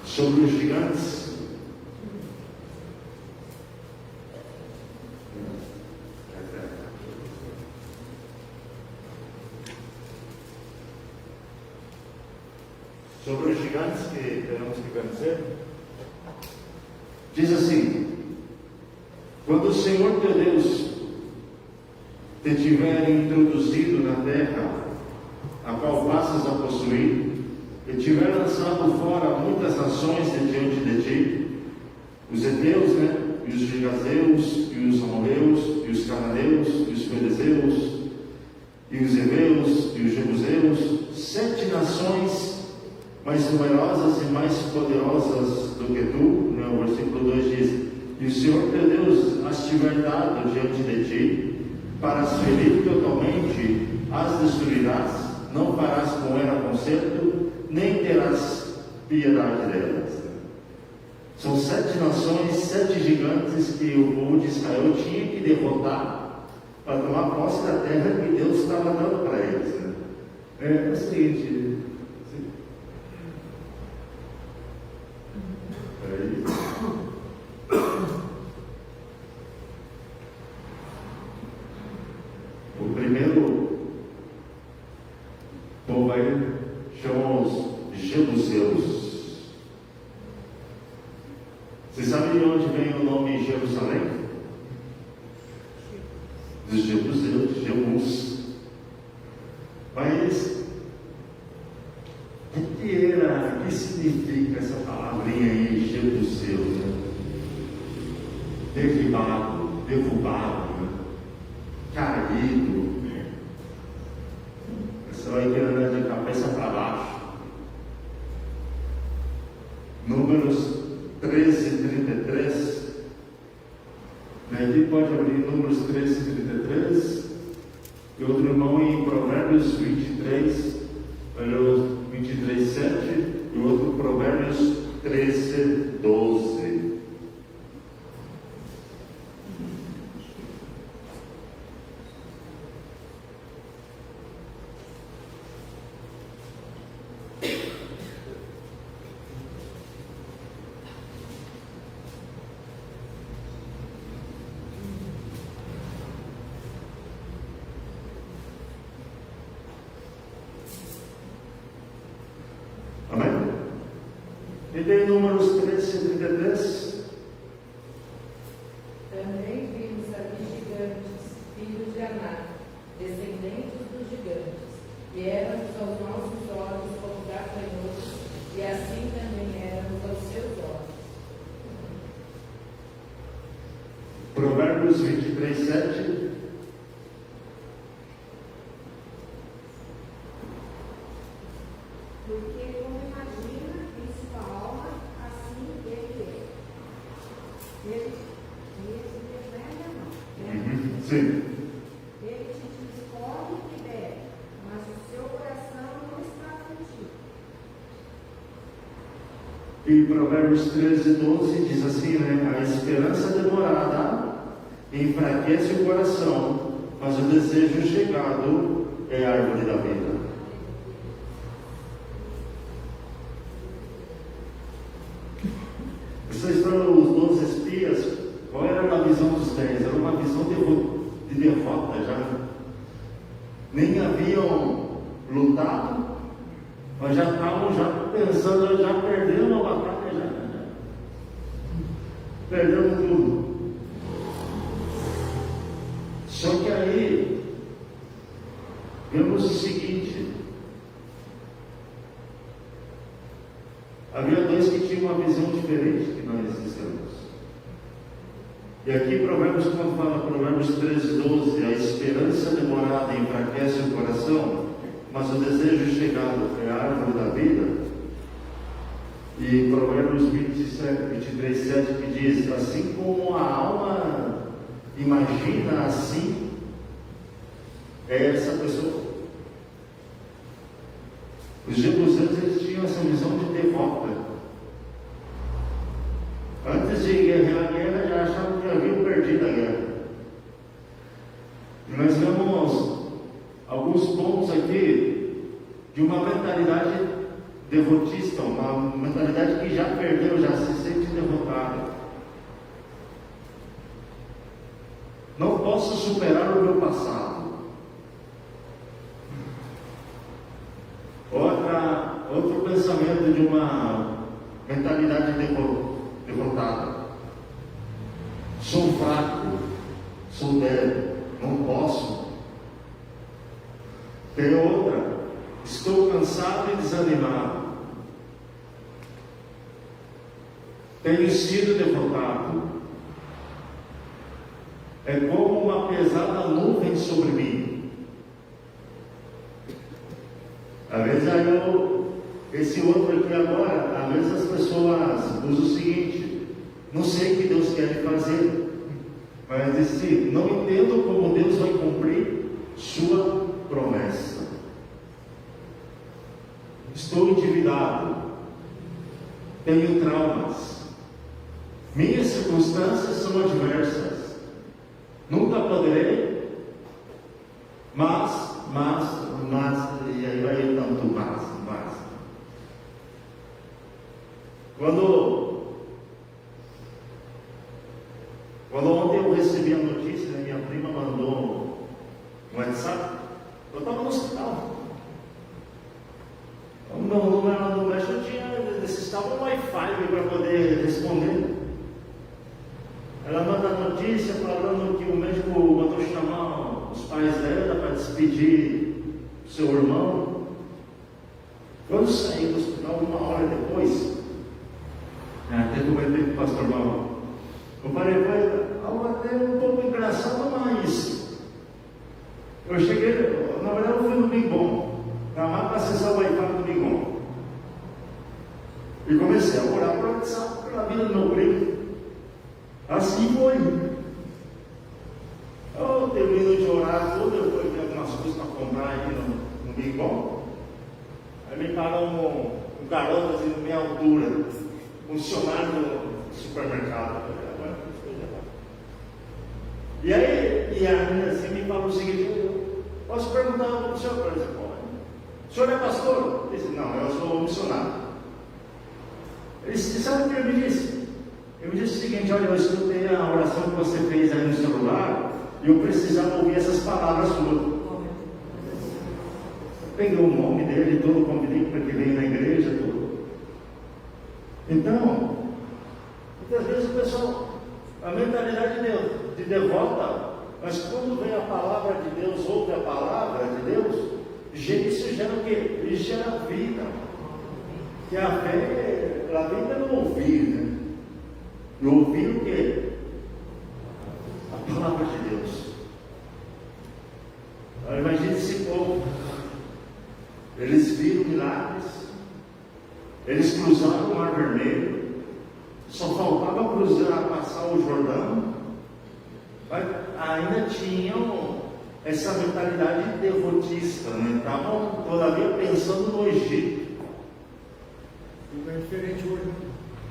Sobre os gigantes, que teremos que vencer, diz assim: quando o Senhor teu Deus te tiver introduzido na terra, a qual passas a possuir, e tiver lançado fora muitas nações de diante de ti, os heteus, e os gigazeus, e os amorreus, e os cananeus, e os ferezeus, e os heveus, e os jebuseus, 7 nações mais numerosas e mais poderosas do que tu, o versículo 2 diz: e o Senhor teu Deus as tiver dado diante de ti, para as ferir totalmente, as destruirás, não farás com ela conserto, nem terás piedade delas. São 7 nações, 7 gigantes que o povo de Israel tinha que derrotar para tomar posse da terra que Deus estava dando para eles. É o seguinte. O primeiro povo aí chamam os jebuseus. Vocês sabem de onde vem o nome Jerusalém? Dos jebuseus, Jebus. Mas o que significa essa palavrinha aí, Jebuseu? Derrubado, caído. Você vai querer de cabeça para baixo. Números 13 e 33. Aqui pode abrir Números 13 e 33. E outro irmão em Provérbios 23, olha 23, 7. E outro Provérbios 13, 12. Amém? E tem Números 13 e 33. Também vimos ali gigantes, filhos de Aná, descendentes dos gigantes, e éramos aos nossos olhos como gafanhotos, e assim também éramos aos seus olhos. Provérbios 23, 7. Porque como imagina em sua alma, assim ele é. Ele Sim. Ele te escolhe e bebe, mas o seu coração não está contigo. E Provérbios 13, 12 diz assim, a esperança demorada enfraquece o coração, mas o desejo chegado é a árvore da vida. Vocês foram os 12 espias, qual era a visão dos 10? Era uma visão de derrota já. Nem haviam lutado, mas já estavam pensando, já perderam a batalha, já. Perderam tudo. Só que aí, vemos o seguinte: havia 2 que tinham uma visão diferente que nós estamos. E aqui Provérbios, quando fala Provérbios 13, 12, a esperança demorada enfraquece o coração, mas o desejo chegado é a árvore da vida. E Provérbios 23, 7 que diz: assim como a alma imagina, assim é essa pessoa. Os jebuseus, eles tinham essa visão de derrota. Antes de guerrear a guerra, já achavam que haviam perdido a guerra. nós vemos alguns pontos aqui de uma mentalidade derrotista, uma mentalidade que já perdeu, já se sente derrotada. Não posso superar o meu passado. Outro pensamento de uma mentalidade derrotada. Sou fraco, sou débil, não posso. Tem outra, estou cansado e desanimado. Tenho sido derrotado. É como uma pesada nuvem sobre mim. Às vezes esse outro aqui agora, às vezes as pessoas usam o seguinte: não sei o que Deus quer fazer, mas diz, não entendo como Deus vai cumprir sua promessa. Estou endividado, tenho traumas, minhas circunstâncias são adversas. Nunca poderei, mas, e aí vai tanto mas. Quando ontem eu recebi a notícia, né, minha prima mandou um WhatsApp, eu estava no hospital. O meu número lá no México necessitava um Wi-Fi para poder responder. Ela manda a notícia falando que o médico mandou chamar os pais dela para despedir o seu irmão. Quando saí do hospital, 1 hora depois, até comentei com o pastor Mauro, eu falei, algo até um pouco engraçado, mas eu cheguei, na verdade eu fui no Bingon, para acessar o Wi-Fi do Bingon, e comecei a orar para WhatsApp pela vida do meu primo. Assim foi. Eu termino de orar tudo, eu fui ver algumas coisas para comprar aí no Bingon. Aí me parou um garoto assim, na minha altura, funcionário do supermercado. E aí, a menina assim me falou o seguinte: posso perguntar para o senhor? Eu disse, pode. O senhor é pastor? Ele disse, não, eu sou missionário. Ele disse, sabe o que ele me disse? Eu me disse o seguinte: olha, eu escutei a oração que você fez aí no celular e eu precisava ouvir essas palavras suas. Peguei o nome dele todo, convidei para que venha na igreja, tudo. Então, muitas vezes o pessoal, a mentalidade de derrota, mas quando vem a palavra de Deus, ouve a palavra de Deus, isso gera o quê? Isso gera vida. Que a fé, ela vem pelo ouvir, né? E ouvir o quê? A palavra de Deus. Imagine esse povo. Eles viram milagres. Eles cruzaram o Mar Vermelho. Só faltava cruzar, passar o Jordão. Mas ainda tinham essa mentalidade derrotista, né? Estavam todavia pensando no Egito. E não é diferente hoje.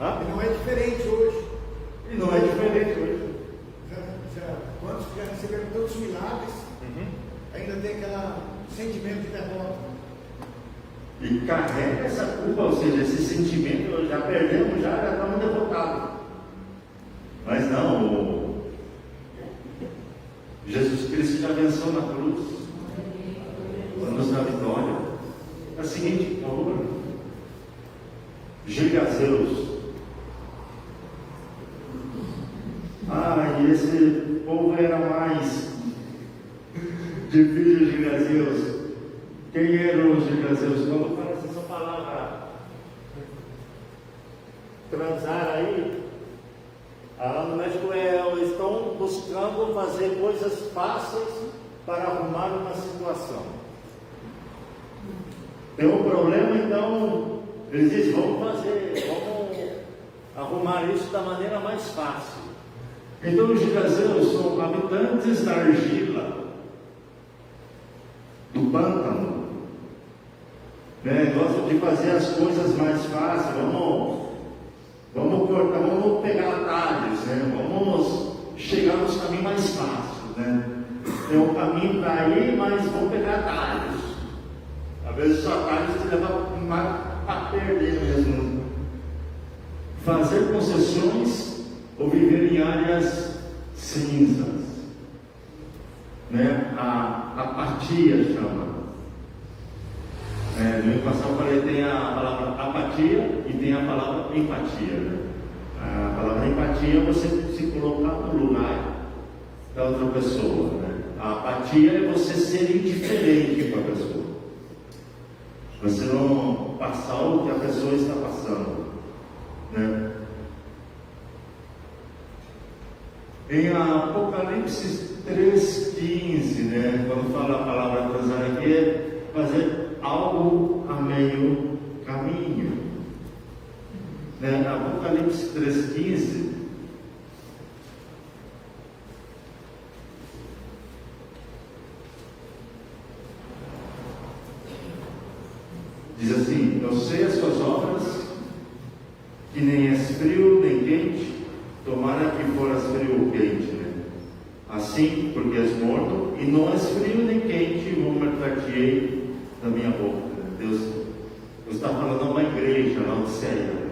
Hã? E não é diferente hoje. E não é diferente hoje. Quantos já receberam tantos milagres, ainda tem aquele sentimento de derrota. E carrega essa culpa, ou seja, esse sentimento, já perdemos, já estamos derrotados. Mas não, Jesus Cristo já venceu na cruz, nos dá vitória. É a seguinte obra: Gigazeus. E esse povo era mais difícil, Gigazeus. Quem eram os Gigazeus? Quando aparece essa palavra transar aí, no México estão buscando fazer coisas fáceis para arrumar uma situação. Tem um problema, então eles dizem, vamos arrumar isso da maneira mais fácil. Então os gigazeus são habitantes da argila, do pântano, né? Gostam de fazer as coisas mais fáceis. Vamos cortar, vamos pegar atalhos, né? Vamos chegar nos caminhos mais fáceis, né? Tem um caminho para ir, mas vão pegar atalhos. Às vezes os atalhos te levam a perder mesmo. Fazer concessões ou viver em áreas cinzas, né? A apatia chama. No equação eu falei, tem a palavra apatia e tem a palavra empatia, né? A palavra empatia é você se colocar no lugar da outra pessoa, né? A apatia é você ser indiferente com a pessoa, você não passar o que a pessoa está passando, né? Em Apocalipse 3,15, né? Quando fala a palavra transar aqui, é fazer algo a meio caminho, né? Apocalipse 3,15 diz assim: eu sei as suas obras, que nem és frio nem quente, tomara que foras frio ou quente, né? Assim, porque és morto, e não és frio nem quente, vomitar-te-ei da minha boca. Deus está falando a uma igreja, na Odisseia.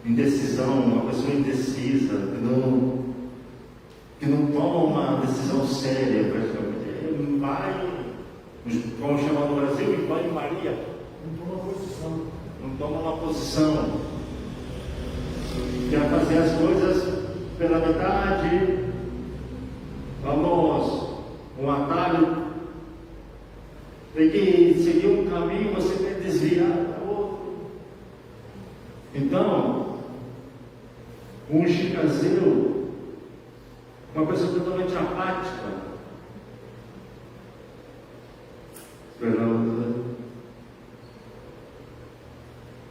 Indecisão, uma pessoa indecisa, que não toma uma decisão séria, praticamente. Vai, como chama no Brasil, em banho-maria. Não toma posição. Não toma uma posição. Quer fazer as coisas pela metade. Vamos, um atalho. Tem que seguir um caminho, você quer desviar para outro. Então, um chicazeu, uma pessoa totalmente apática,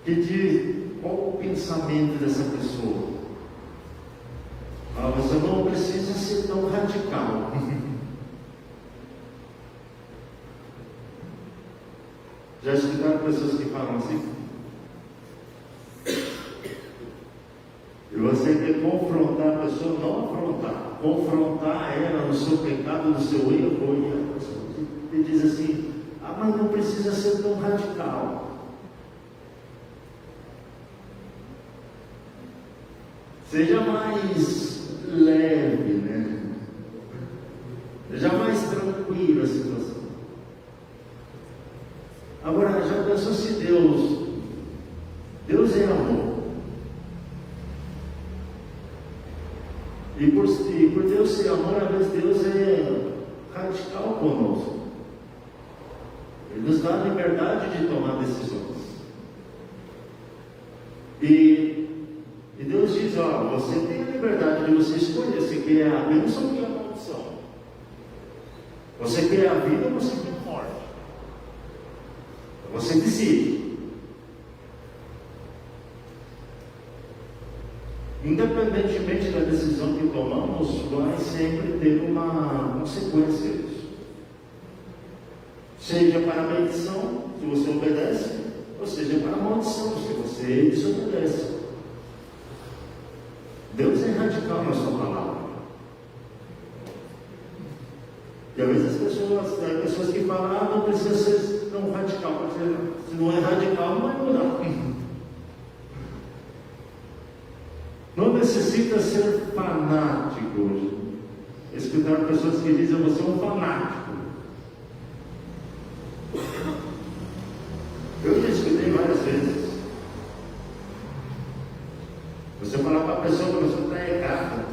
que diz qual o pensamento dessa pessoa. Você não precisa ser tão radical. Já escutaram pessoas que falam assim? E você quer confrontar a pessoa, não afrontar, confrontar ela no seu pecado, no seu erro, e a pessoa te diz assim: mas não precisa ser tão radical. Seja mais leve, né? Seja mais tranquila a situação. Agora, já pensou se Deus é amor? E por Deus ser amor, às vezes Deus é radical conosco. Ele nos dá a liberdade de tomar decisões. E Deus diz: você tem a liberdade de você escolher se quer a bênção ou quer a maldição. Você quer a vida ou você quer a morte. Você decide. Independentemente da decisão que tomamos, vai sempre ter uma consequência disso. Seja para a bendição, se você obedece, ou seja para a maldição, se você desobedece. Deus é radical na sua palavra. E às vezes as pessoas que falam: não precisa ser tão radical. Se não é radical, não vai mudar. Não necessita ser fanático. Escutaram pessoas que dizem: você é um fanático. Eu já escutei várias vezes. Você falar para a pessoa que a pessoa está errada.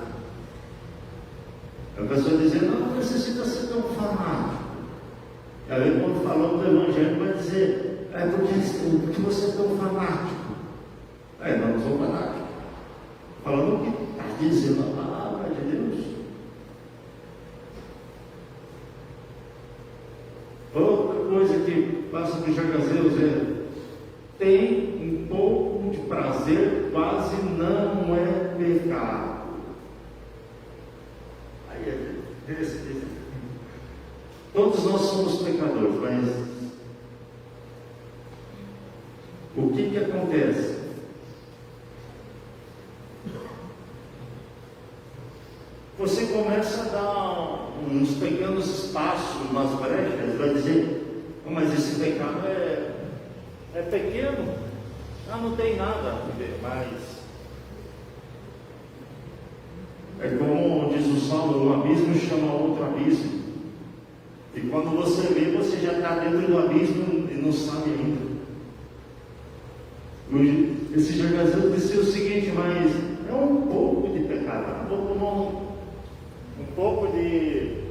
A pessoa dizer: não necessita ser tão fanático. E aí, quando falamos do Evangelho, vai dizer: porque você é tão fanático. Não sou fanático. Falando o que está dizendo a palavra de Deus. Outra coisa que passa por Jagazeus é: tem um pouco de prazer, quase não é pecado. Aí é interessante. Todos nós somos pecadores, mas o que acontece? você começa a dar uns pequenos espaços, umas brechas, vai dizer, mas esse pecado é pequeno, não tem nada a ver, mas é como diz o Salmo, um abismo chama outro abismo, e quando você vê, você já está dentro do abismo e não sabe ainda. Esse Gergaseu disse o seguinte, mas é um pouco de pecado, um pouco de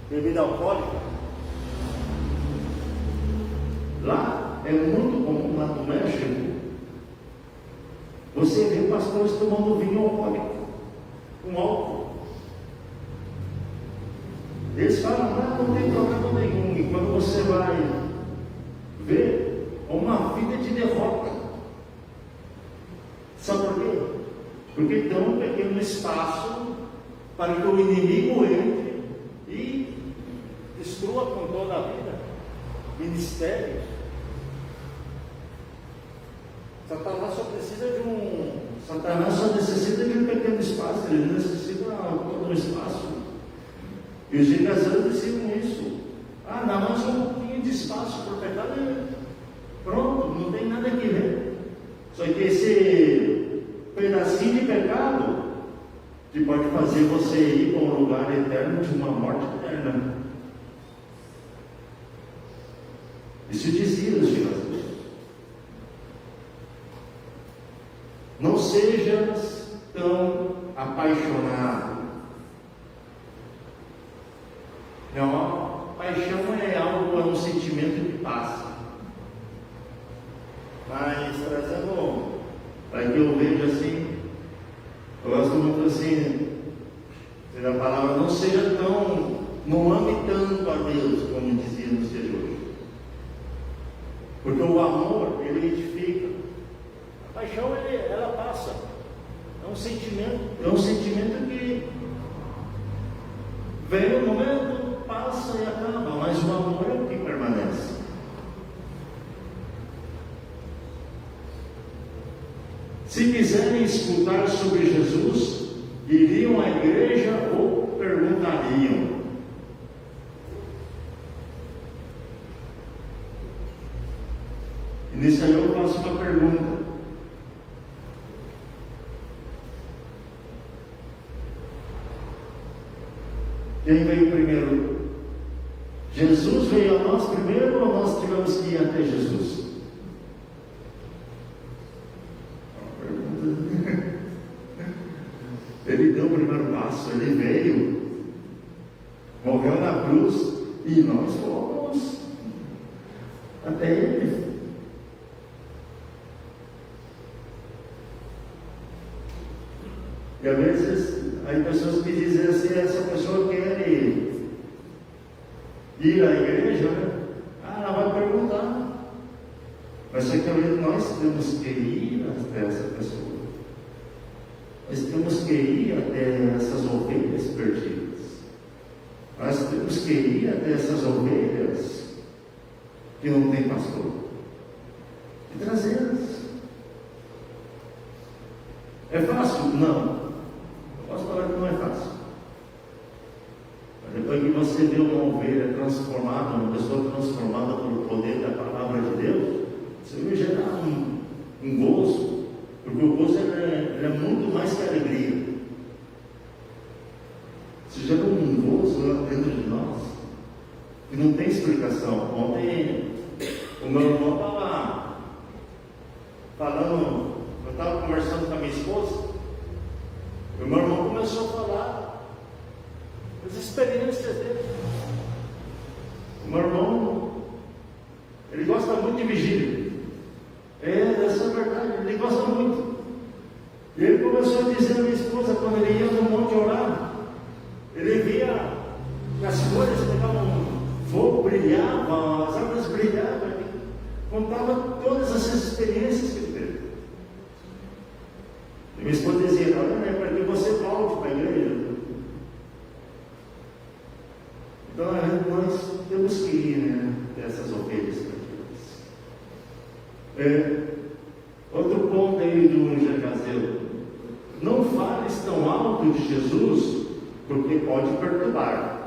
bebida alcoólica. Lá é muito comum, lá no México, você vê pastores tomando vinho alcoólico, com álcool. Eles falam, não tem problema nenhum. E quando você vai ver, é uma vida de derrota. Sabe por quê? Porque dão um pequeno espaço para que o inimigo entre e destrua com toda a vida. Ministérios. Satanás só necessita de um pequeno espaço, ele necessita todo um espaço. E os Gergaseus diziam isso. Dá mais um pouquinho de espaço para o pecado, pronto, não tem nada que ver. Só que esse pedacinho de pecado que pode fazer você ir para um lugar eterno de uma morte eterna. Isso dizia os Gergaseus. Não sejas tão apaixonado. Não, paixão é um sentimento que passa. Mas trazendo para que eu veja assim, eu gosto muito assim, da palavra, não ame tanto a Deus, como dizia no dia de hoje. Porque o amor, ele edifica. A paixão, ela passa. É um sentimento que vem no momento, passa e acaba, mas o amor é o que permanece. Se quiserem escutar sobre Jesus, iriam à igreja ou perguntariam. E nisso aí eu faço uma pergunta. Quem veio primeiro? Jesus veio a nós primeiro ou nós tivemos que ir até Jesus? Ele deu o primeiro passo, ele veio, morreu na cruz e nós fomos até ele. E às vezes há pessoas que dizem assim, essa pessoa quer ir à igreja, né? Ela vai perguntar. Mas só que nós temos que ir até essa pessoa. Nós temos que ir até essas ovelhas perdidas. Nós temos que ir até essas ovelhas que não tem pastor. E trazê-las. É fácil? Não. Posso falar que não é fácil. Mas depois que você vê uma ovelha transformada, uma pessoa transformada pelo poder da palavra de Deus, você vai gerar um gozo, porque o gozo é muito mais que alegria. Você gera um gozo lá dentro de nós, que não tem explicação. Ontem o meu irmão estava falando, eu estava conversando com a minha esposa. O meu irmão começou a falar das experiências dele. O meu irmão, ele gosta muito de vigília. Essa é a verdade, ele gosta muito. E ele começou a dizer à minha esposa, quando ele ia no monte orar, ele via que as folhas pegavam fogo, brilhavam, as árvores brilhavam. Ele contava todas essas experiências que ele teve. E minha esposa dizia, olha, é para que você volte para a igreja. Então nós temos que ir, né, dessas ovelhas perdidas. Outro ponto aí do Gergaseu. Não fales tão alto de Jesus porque pode perturbar.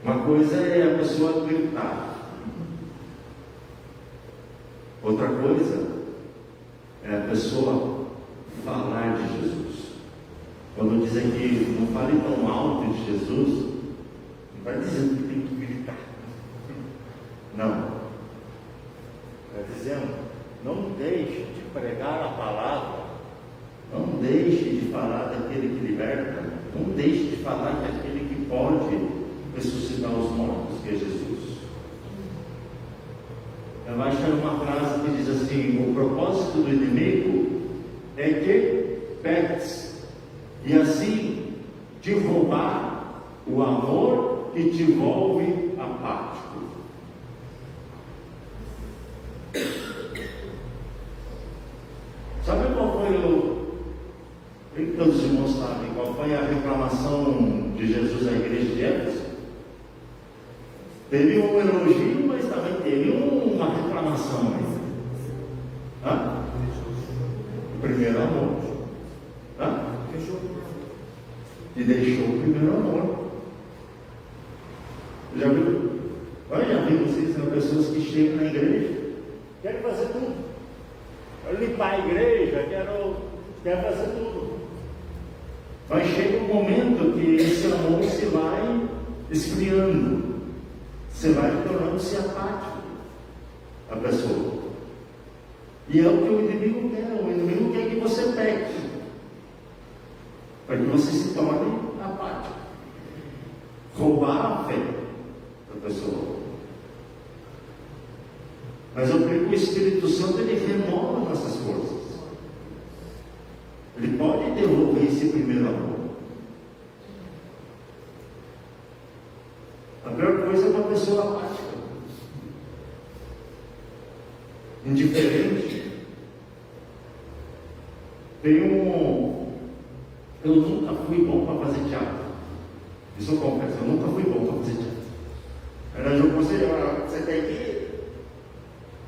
Uma coisa é a pessoa gritar, outra coisa é a pessoa falar de Jesus. Quando dizem que não fale tão alto de Jesus, não vai dizendo que tem que gritar. Não. Está dizendo, não deixe de pregar a palavra, não deixe de falar daquele que liberta, não deixe de falar daquele que pode ressuscitar os mortos, que é Jesus. Eu acho que é uma frase que diz assim: o propósito do inimigo é que peques, e assim te roubar o amor que te envolve apático. Sabe qual foi todos os irmãos sabem qual foi a reclamação de Jesus à igreja de Éfeso? Teve um elogio, mas também teve uma reclamação. Hã? O primeiro amor. Hã? E deixou o primeiro amor. Já viu? Olha, já viu vocês, são pessoas que chegam na igreja, querem fazer tudo. Quero limpar a igreja, quero fazer tudo. Mas chega um momento que esse amor se vai esfriando. Você vai tornando-se apático a pessoa. E é o que o inimigo quer. O inimigo quer que você peque, para que você se torne apático, roubar a fé da pessoa. Mas eu creio que o Espírito Santo, ele renova nossas forças. Ele pode devolver esse primeiro amor. A pior coisa é uma pessoa apática, indiferente. Eu nunca fui bom para fazer teatro. Isso eu confesso, eu nunca fui bom para fazer teatro. Era eu conselho, você tem que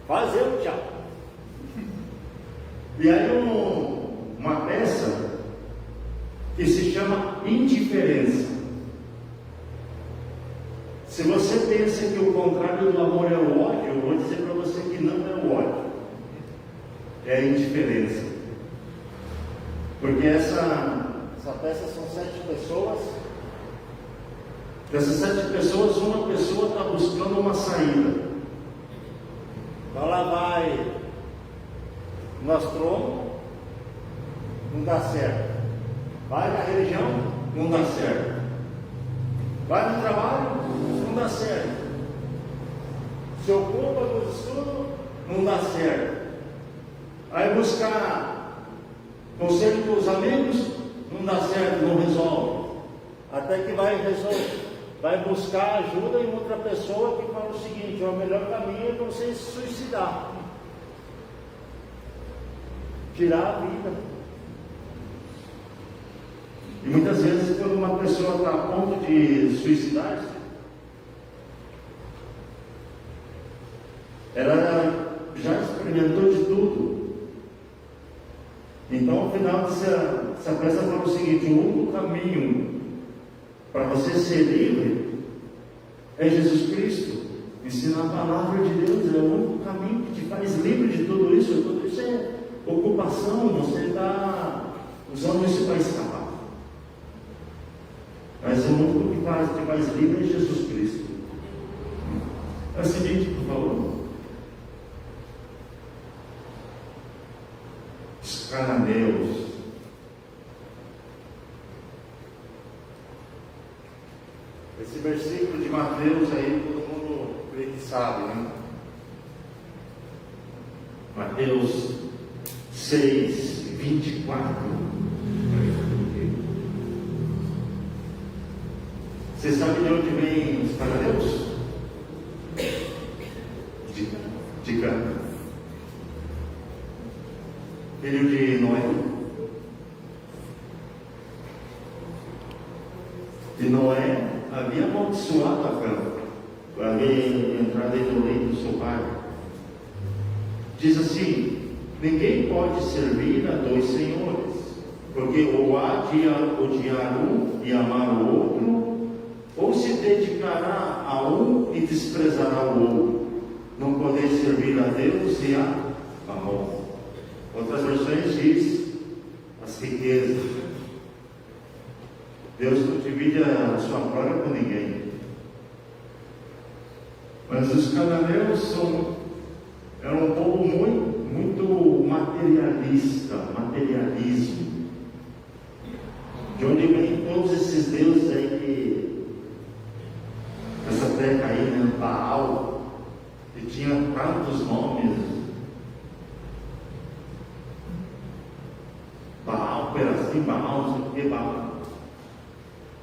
fazer o teatro. E aí uma peça que se chama Indiferença. Se você pensa que o contrário do amor é o ódio, eu vou dizer para você que não é o ódio, é a indiferença. Porque essa peça são 7 pessoas. Dessas 7 pessoas, uma pessoa está buscando uma saída. Ela vai no astrônomo, não dá certo. Vai na religião, não dá certo. Vai no trabalho, não dá certo. Se ocupa do estudo, não dá certo. Aí buscar conselho com os amigos, não dá certo, não resolve. Até que vai resolver. Vai buscar ajuda em outra pessoa que fala o seguinte: o melhor caminho é você se suicidar, tirar a vida. E muitas vezes, quando uma pessoa está a ponto de suicidar-se, ela já experimentou de tudo. Então, ao final dessa peça, fala o seguinte: o único caminho para você ser livre é Jesus Cristo. Ensinar a palavra de Deus é o único caminho que te faz livre de tudo isso. Tudo isso é ocupação, você está usando isso para escapar. Mas o único que te faz livre é Jesus Cristo. É o seguinte, por favor. Os cananeus. Esse versículo de Mateus aí, todo mundo crê que sabe, né? Mateus 6, 24. Você sabe de onde vem os cananeus? De Cã. Filho de Noé. E Noé havia amaldiçoado a Cã, por haver entrado no leito do seu pai. Diz assim: ninguém pode servir a 2 senhores, Porque ou há de odiar um e amar o outro, ou se dedicará a um e desprezará o outro. Não poder servir a Deus e a Mamon. Outras versões diz as riquezas. Deus não divide a sua glória com ninguém. Mas os cananeus eram um povo muito materialista, materialismo. De onde vem todos esses deuses aí, essa terra aí, né? Baal, que tinha tantos nomes. Baal, Perazim, Baal, não sei o que, Baal.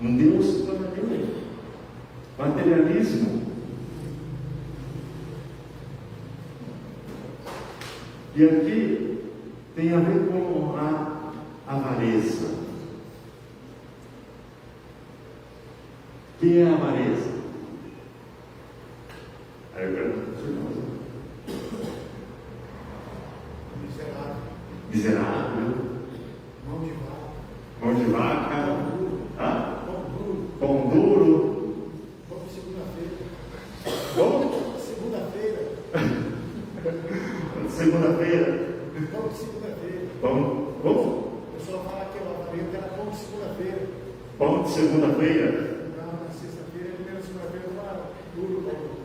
Um Deus cananeu. Materialismo. E aqui tem a ver com a avareza. O que é a avareza? Aí eu pergunto para os irmãos. Miserável. Mão de vaca. Pão duro. Vamos segunda-feira. Como? Segunda-feira. Segunda-feira. Vamos segunda-feira. Como? O pessoal fala que eu avaria que era pão de segunda-feira. Pão de segunda-feira? Não, na sexta-feira, primeira segunda-feira, era duro.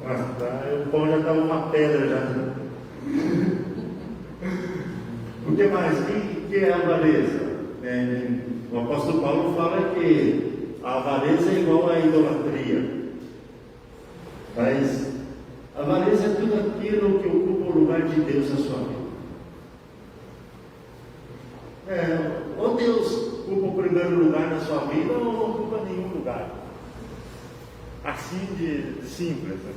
Ah, tá. O pão já estava uma pedra já. O que mais? O que é a avareza? O apóstolo Paulo fala que a avareza é igual à idolatria. Mas a avareza é tudo aquilo que ocupa o lugar de Deus na sua vida. Ou Deus ocupa o primeiro lugar na sua vida, ou não ocupa nenhum lugar. Assim de simples. Né?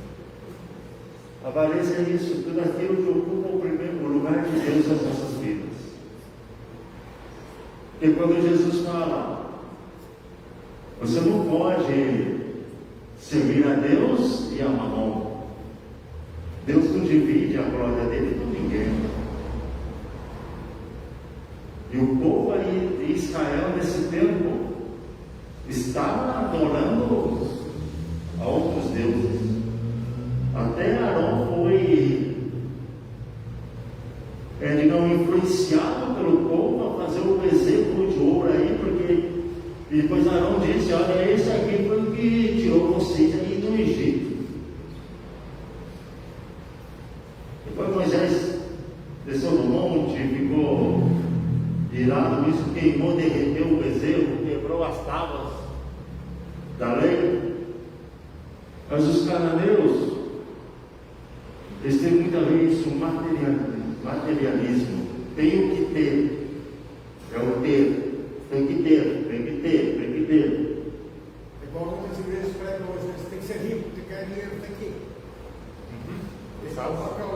A avareza é isso, tudo aquilo que ocupa o primeiro lugar de Deus nas nossas vidas. E quando Jesus fala, você não pode servir a Deus e a Mamon. Deus não divide a glória dele com ninguém. E o povo aí de Israel nesse tempo estava adorando a outros deuses. Até Arão foi, influenciado pelo povo a fazer um bezerro de ouro aí, porque depois Arão disse, olha, esse aqui foi o que tirou vocês aí do Egito. Depois Moisés desceu no monte, ficou irado, isso queimou, derreteu o bezerro, quebrou as tábuas da lei. Mas os cananeus, eles têm muito a ver isso, materialismo. Tenho que ter. É o ter. Tem que ter, tem que ter, tem que ter. É igual muitas igrejas pregam hoje, você tem que ser rico, tem que ganhar dinheiro, tem que. Esse é o papel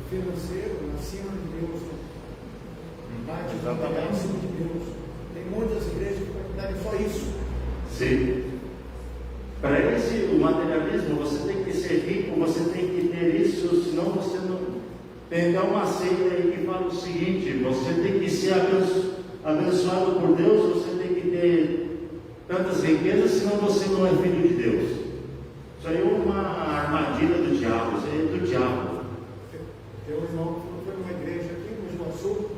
financeiro acima de Deus. Parte do trabalho acima de Deus. Tem muitas igrejas que pregam só isso. Sim. Para esse, o materialismo, você tem que ser rico, você tem que ter isso, senão você não. Tem uma seita aí que fala o seguinte: você tem que ser abençoado por Deus, você tem que ter tantas riquezas, senão você não é filho de Deus. Isso aí é uma armadilha do diabo, isso aí é do diabo. Tem um irmão que foi numa igreja aqui no Rio Sul,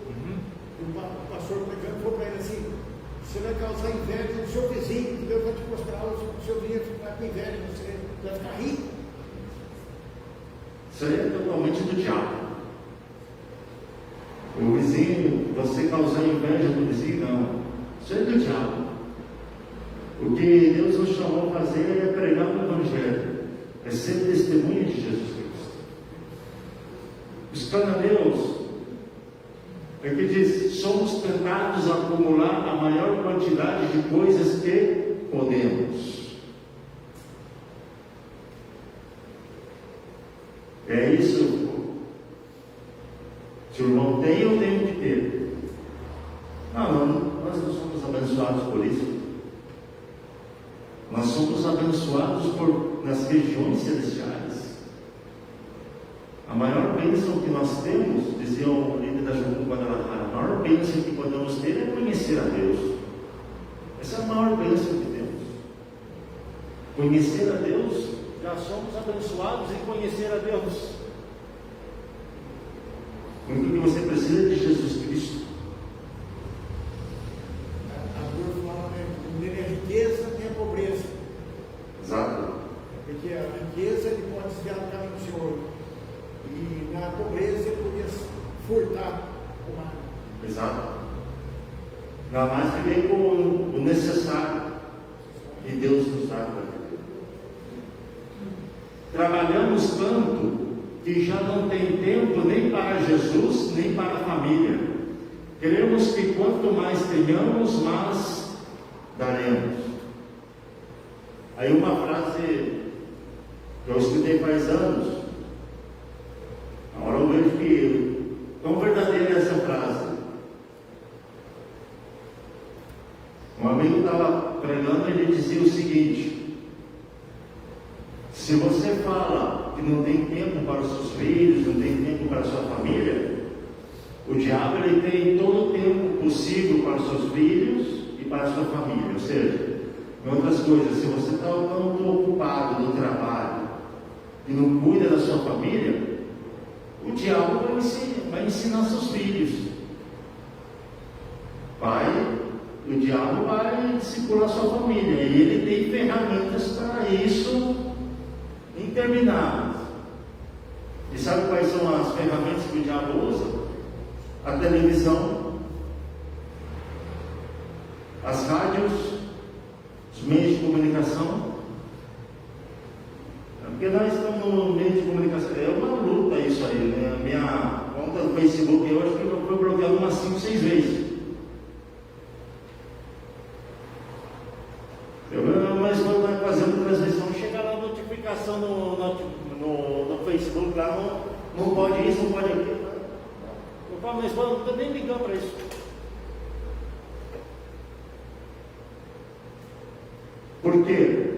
e o pastor pregando falou para ele assim: você vai causar inveja no seu vizinho, que Deus vai te mostrar o seu dinheiro, vai com inveja, você vai ficar rico. Isso aí é totalmente do diabo. O vizinho, você causar inveja do vizinho, não. Isso é do diabo. O que Deus nos chamou a fazer é pregar o Evangelho, é ser testemunha de Jesus Cristo. Os cananeus, é que diz, somos tentados a acumular a maior quantidade de coisas que podemos. É isso. Se o irmão tem, eu tenho que ter. Não, nós não somos abençoados por isso. Nós somos abençoados nas regiões celestiais. A maior bênção que nós temos, dizia o líder da Jocum Guadalajara, a maior bênção que podemos ter é conhecer conhecer a Deus. Essa é a maior bênção que temos. Conhecer a Deus, já somos abençoados em conhecer a Deus. O que você precisa de Jesus Cristo. A Deus fala, né? Nem a riqueza, nem a pobreza. Exato. Porque a riqueza ele pode desviar do caminho do Senhor. E na pobreza ele podia furtar o mar. Exato. Ainda mais que vem com o necessário que Deus nos dá para viver. Trabalhamos tanto que já não tem tempo nem para Jesus, nem para a família. Queremos que quanto mais tenhamos, mais daremos. Aí uma frase que eu escutei faz anos. Agora eu vejo que tão verdadeira é essa frase. Um amigo estava pregando e ele dizia o seguinte: se você fala que não tem tempo para os seus filhos, não tem tempo para a sua família, o diabo ele tem todo o tempo possível para os seus filhos e para a sua família. Ou seja, em outras coisas, se você está tão ocupado no trabalho e não cuida da sua família, o diabo vai ensinar seus filhos. O diabo vai discipular sua família, e ele tem ferramentas para isso intermináveis. E sabe quais são as ferramentas que o diabo usa? A televisão, as rádios, os meios de comunicação. Porque nós estamos no meio de comunicação, é uma luta isso aí, né? A minha conta do Facebook, eu acho que eu fui bloqueado umas 5, 6 vezes. Mas quando nós fazemos transmissão, chega lá a notificação no Facebook, lá não pode isso, não pode aquilo. Eu falo, mas não estou nem ligando para isso. Por quê?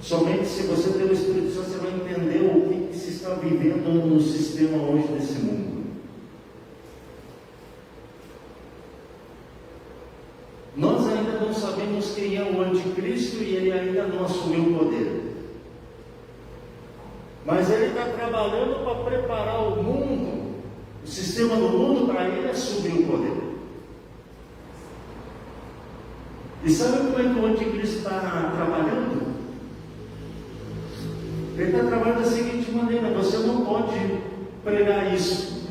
Somente se você tem o Espírito Santo, você vai entender o que se está vivendo no sistema hoje desse mundo. Nós ainda não sabemos quem é o anticristo e ele ainda não assumiu o poder. Mas ele está trabalhando para preparar o mundo, o sistema do mundo, para ele assumir o poder. E sabe como é que o anticristo está trabalhando? Ele está trabalhando da seguinte maneira: você não pode pregar isso.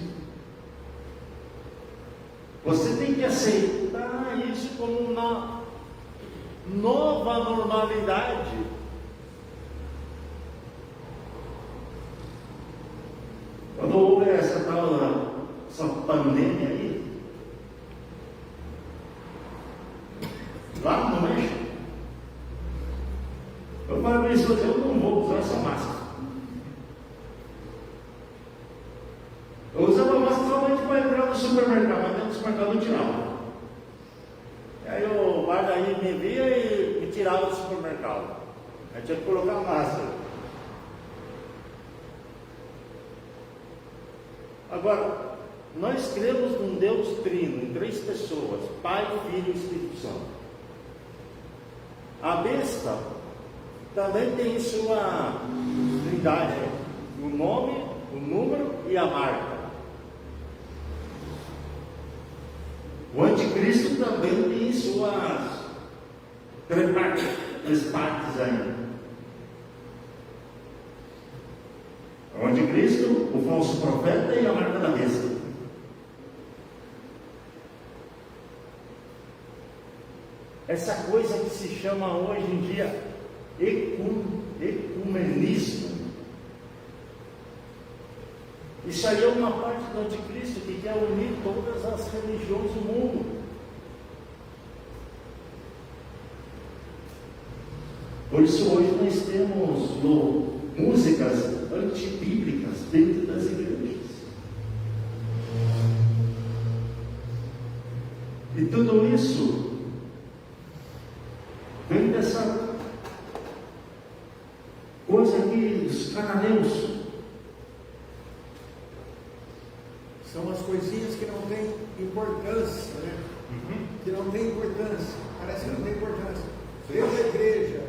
Você tem que aceitar isso como uma nova normalidade. Quando houve essa pandemia aí, lá no México, eu falei para eles: eu não vou usar essa máscara. Eu usava máscara somente para entrar no supermercado, mas dentro do supermercado eu tirava. Aí o guarda aí me via e me tirava do supermercado. Aí tinha que colocar a máscara. Agora, nós cremos num Deus trino, em 3 pessoas: Pai, Filho e Espírito Santo. A besta também tem sua trindade: o nome, o número e a marca. O anticristo também tem suas 3 partes ainda. O anticristo, o falso profeta e a marca da besta. Essa coisa que se chama hoje em dia ecumenismo. Isso aí é uma parte do anticristo que quer unir todas as religiões do mundo. Por isso hoje nós temos músicas antibíblicas dentro das igrejas. E tudo isso vem dessa coisa aqui dos cananeus. São as coisinhas que não têm importância, né? Que não tem importância. Parece que não tem importância. Dentro da igreja,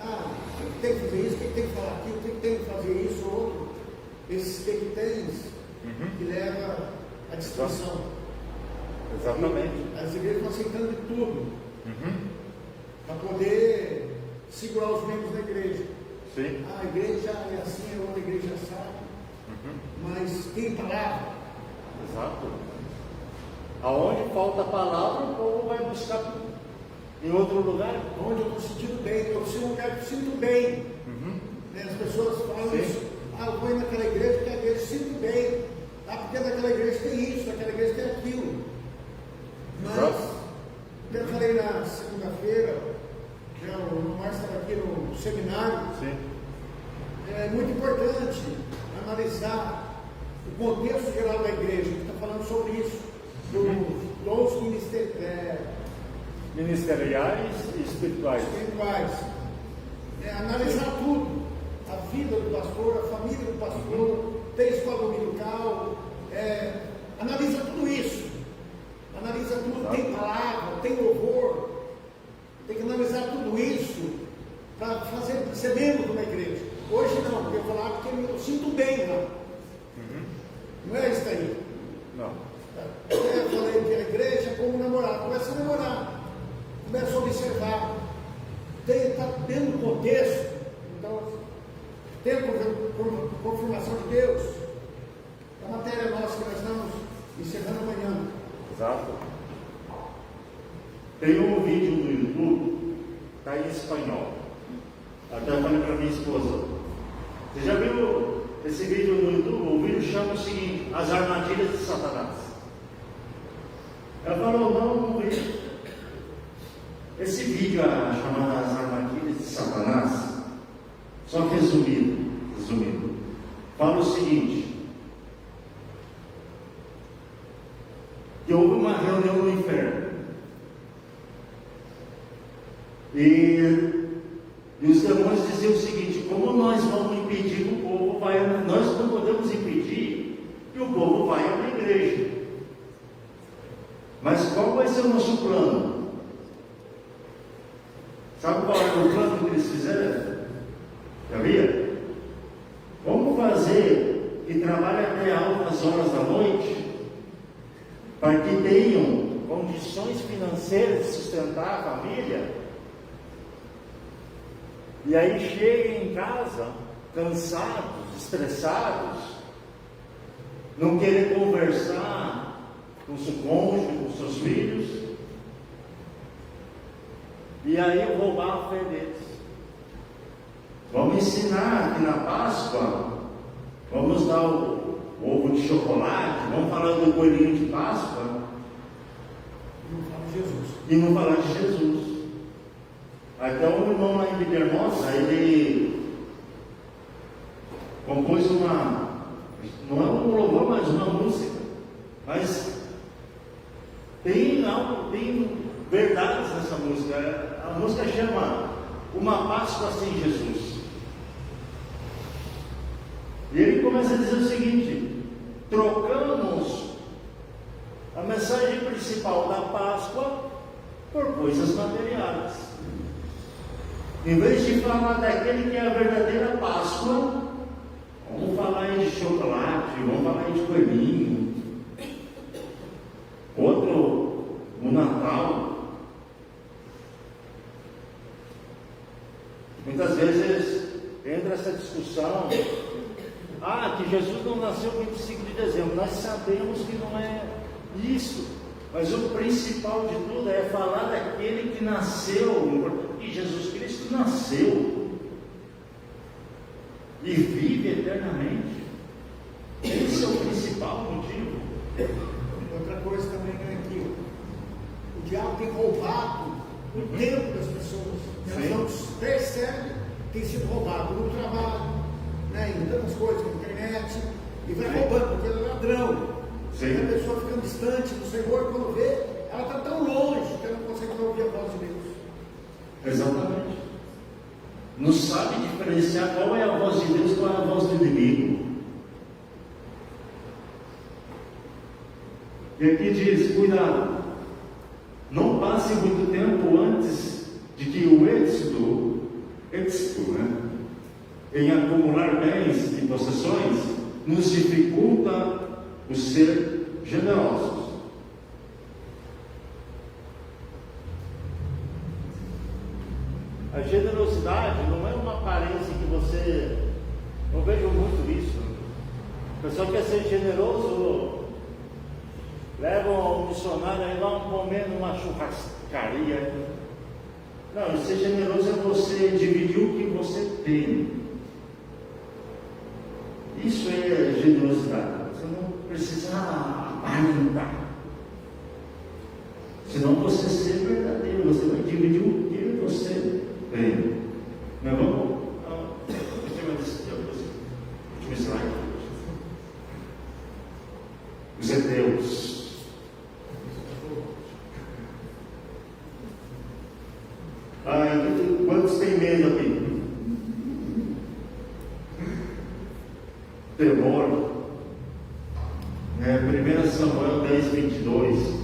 o que tem que fazer isso, o que tem que falar aquilo, o que tem que fazer isso ou outro. Esses tem que leva à destruição. Exatamente. E as igrejas estão aceitando de tudo para poder segurar os membros da igreja. Sim. A igreja é assim, a outra igreja sabe. Mas tem palavra. Exato. Aonde falta palavra, o povo vai buscar em outro lugar. Onde eu estou sentindo bem, eu sou um lugar que eu sinto bem. Né? As pessoas falam Sim. isso. Eu vou ir naquela igreja porque a igreja sinto bem. Porque naquela igreja tem isso, naquela igreja tem aquilo. Mas, eu falei na segunda-feira, o Márcio estava aqui no seminário. Sim. É muito importante analisar o contexto geral da igreja. A gente está falando sobre isso, dos dons Ministeriais e espirituais. espirituais. Analisar tudo, a vida do pastor, a família do pastor, tem escola dominical, analisa tudo isso. Analisa tudo, tem palavra, tem louvor. Tem que analisar tudo isso para ser membro de uma igreja. Hoje não, porque eu falar porque eu sinto bem lá. Não é isso aí. Não. Eu falei que a igreja é como namorar. Começa a namorar, começa a observar. Está dentro do contexto. Então, tem a confirmação de Deus. A matéria nossa que nós estamos encerrando amanhã. Exato. Tem um vídeo no YouTube, está em espanhol. Até falei para minha esposa. Você já viu esse vídeo no YouTube? O vídeo chama o seguinte: As Armadilhas de Satanás. Ela falou, não vi. Esse vídeo chamado As Armadilhas de Satanás, só resumindo, fala o seguinte: que houve uma reunião no inferno. E os demônios diziam o seguinte: como nós vamos impedir que o povo vá? Nós não podemos impedir que o povo vá à igreja. Mas qual vai ser o nosso plano? Sabe qual era o plano que eles fizeram? Sabia? Vamos fazer que trabalhe até altas horas da noite, para que tenham condições financeiras de sustentar a família. E aí cheguem em casa, cansados, estressados, não querer conversar com o seu cônjuge, com seus filhos, e aí roubar a fé deles. Vamos ensinar que na Páscoa, vamos dar o ovo de chocolate, vamos falar do coelhinho de Páscoa, e não falar de Jesus. Até um irmão lá em Villahermosa, ele compôs não é um louvor, mas uma música, mas tem verdades nessa música. A música chama Uma Páscoa Sem Jesus. E ele começa a dizer o seguinte: trocamos a mensagem principal da Páscoa por coisas materiais. Em vez de falar daquele que é a verdadeira Páscoa, vamos falar aí de chocolate, vamos falar aí de coelhinho. Outro, o Natal. Muitas vezes entra essa discussão: que Jesus não nasceu 25 de dezembro. Nós sabemos que não é isso, mas o principal de tudo é falar daquele que nasceu, que Jesus Cristo nasceu e vive eternamente. Esse é o principal motivo. Outra coisa também é que o diabo tem roubado o tempo das pessoas. Elas não percebem que tem sido roubado no trabalho, em tantas coisas, na internet, e vai roubando, porque ele é ladrão. E a pessoa fica distante do Senhor, quando vê, ela está tão longe que ela não consegue ouvir a voz de Deus. Exatamente. Não sabe diferenciar qual é a voz de Deus e qual é a voz do inimigo. E aqui diz, cuidado, não passe muito tempo antes de que o êxito, né, em acumular bens e possessões, nos dificulta o ser generosos. A generosidade não é uma aparência que você... Eu vejo muito isso. O pessoal quer ser generoso, leva um missionário aí, vão comer numa churrascaria. Não, ser generoso é você dividir o que você tem. Isso é generosidade. Você não precisa aparentar. Senão você ser verdadeiro, você vai dividir o que você tem. Não vamos? Último slide. Os heteus. Quantos tem medo aqui? Temor. 1 Samuel 10, 22.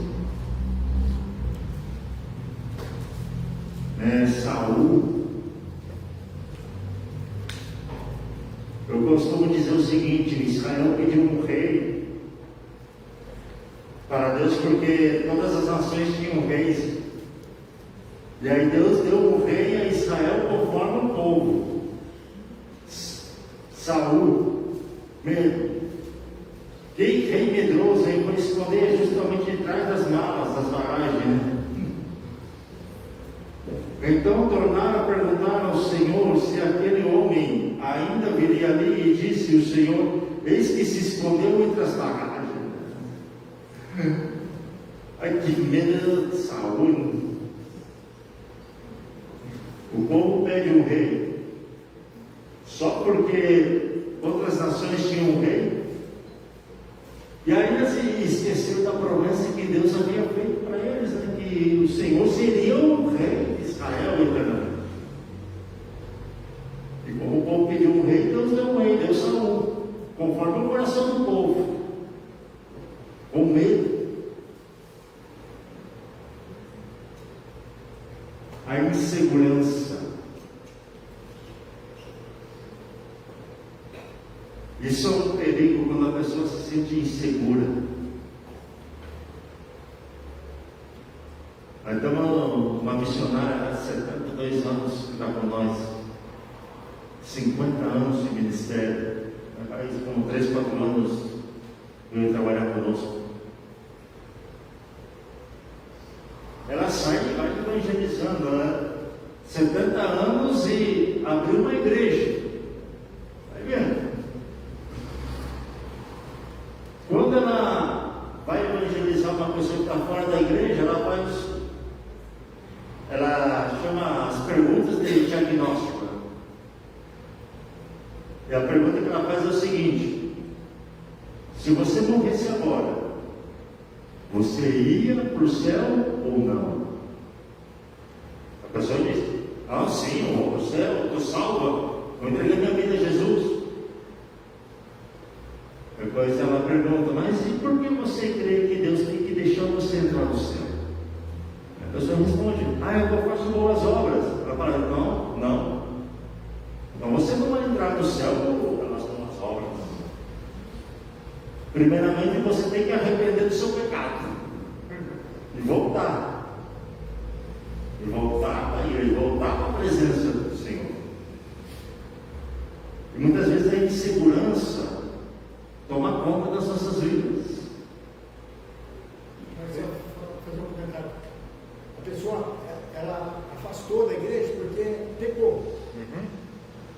Saul. Eu costumo dizer o seguinte: Israel pediu um rei para Deus porque todas as nações tinham reis. E aí Deus deu um rei a Israel conforme o povo. Saul, medo. Quem rei medroso aí foi esconder justamente atrás das malas, das bagagens, né? Então tornaram a perguntar ao Senhor se aquele homem ainda viria ali, e disse o Senhor: eis que se escondeu entre as bagagens. Ai, que medo de Saul. O povo pede um rei, só porque outras nações tinham um rei, e ainda se esqueceu da promessa que Deus havia feito para eles, né? Que o Senhor seria o rei de Israel eternamente. E como o povo pediu um rei, Deus deu um rei, Deus Saul, conforme o coração do povo, com medo. A insegurança. Isso é um perigo quando a pessoa se sente insegura. Então, uma missionária há 72 anos que está com nós, 50 anos de ministério, com 3, 4 anos veio trabalhar conosco. Ela sai de lá evangelizando, né? 70 anos e abriu uma igreja. Vai vendo? Quando ela vai evangelizar uma pessoa que está fora da igreja, ela chama as perguntas de diagnóstico. E a pergunta que ela faz é o seguinte: se você morresse agora, você ia para o céu ou não? A pessoa diz: ah, sim, eu vou para o céu, eu estou salva, eu entreguei minha vida a Jesus. Depois ela pergunta: mas e por que você crê que Deus tem que deixar você entrar no céu? A pessoa responde: ah, eu faço boas obras. Ela fala: não. Então você não vai entrar no céu pelas boas obras. Primeiramente você tem que arrepender do seu pecado e voltar para a igreja, voltar para a presença do Senhor. E muitas vezes a insegurança toma conta das nossas vidas. Mas fazer um comentário. A pessoa, ela afastou da igreja porque pecou.